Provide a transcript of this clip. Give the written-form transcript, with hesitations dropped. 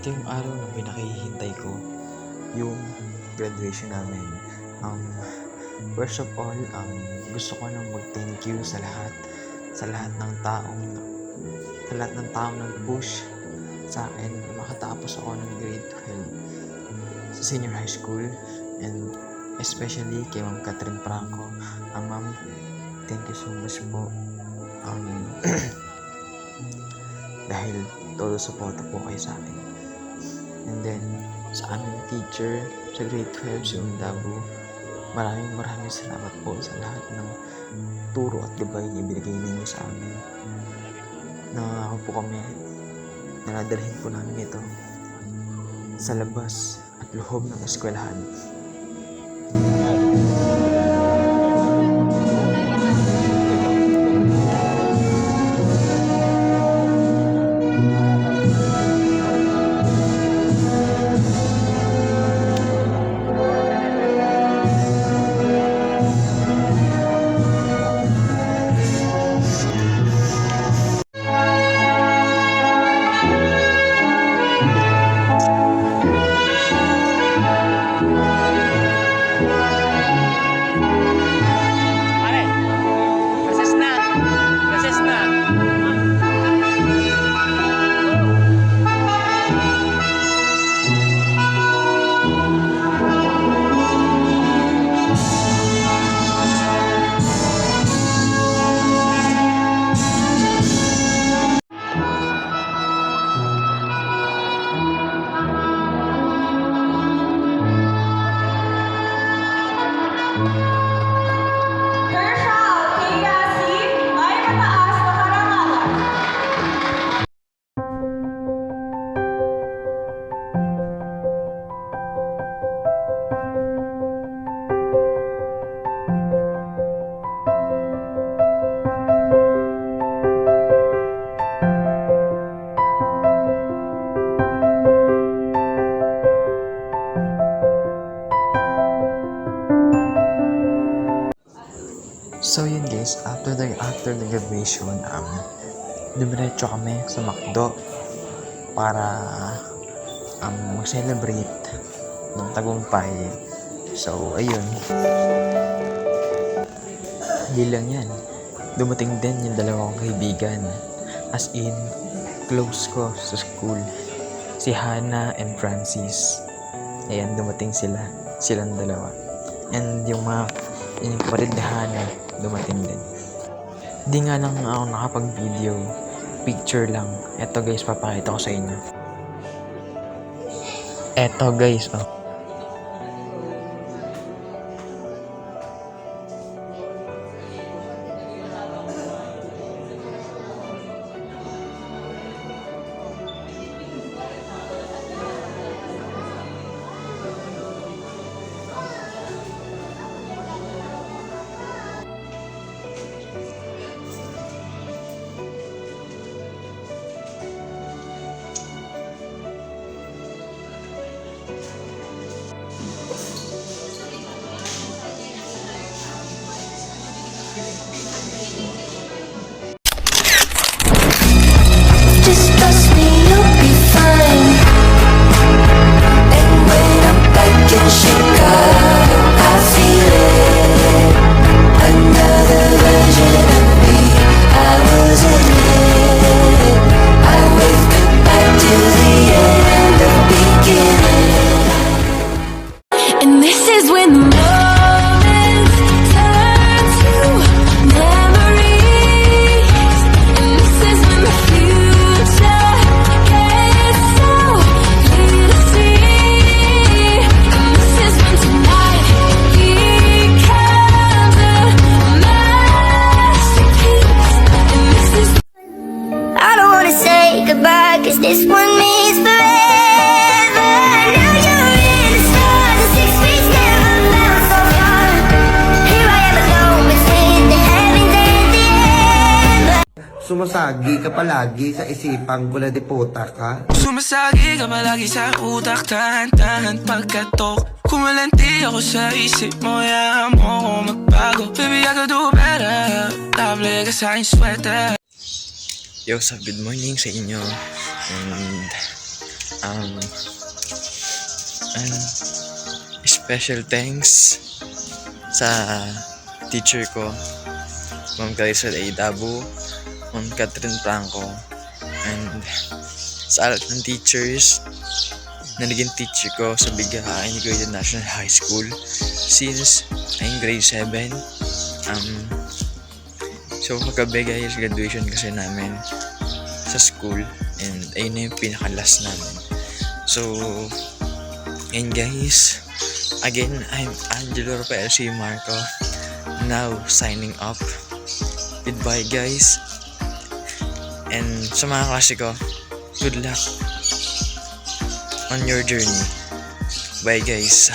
Ito yung araw na pinakahihintay ko, yung graduation namin. First of all, gusto ko lang mag-thank you sa lahat ng taong nag-push sa akin. Makatapos ako ng grade 12 sa senior high school, and especially kay Ma'am Catherine Franco. Ma'am, thank you so much po. Dahil todo suporta po kayo sa akin. And then, sa aming teacher sa grade 12, si Undabu, maraming salamat po sa lahat ng turo at gabay na ibinigay ninyo sa amin. Nangako po kami na nadalhin po namin ito sa labas at loob ng eskwelahan. So yun guys, after the graduation, dumiretso kami sa McDo para mag-celebrate ng tagumpay. So ayun, hindi lang yan, dumating din yung dalawang kaibigan, as in close ko sa school, si Hannah and Francis. Ayan, dumating silang dalawa, and yung kapatid ni Hannah dumating din. Di nga lang ako nakapag-video, picture lang. Eto guys, papakita ko sa inyo. Eto guys, oh. And this is when the moments turn to memories. And this is when the future gets so clear to see. And this is when tonight becomes a masterpiece. And this is I don't wanna say goodbye, cause this one means forever. Now you're in the stars, the 6 feet never felt so far. Here I am alone between the heavens and the earth. Sumasagi ka palagi sa isipang ko na deputa ka. Sumasagi ka palagi sa utak, tahan-tahan pagkatok. Kumalanti ako sa isip mo, yahan mo ako magbago. Baby, I could do better, table ka sa aking sweater. Yo, so good morning sa inyo. And special thanks sa teacher ko, Ma'am Clarissa A. Dabu, Ma'am Catherine Franco, and sa lahat ng teachers na naging teacher ko sa Bigay Integrated National High School since I'm grade 7. So kagabi guys, graduation kasi namin sa school, and ayun na yung pinaka-last namin. So, and guys, again, I'm Angelo Rafael C. Marco, now signing off. Goodbye guys, and sa mga klase ko, good luck on your journey. Bye guys.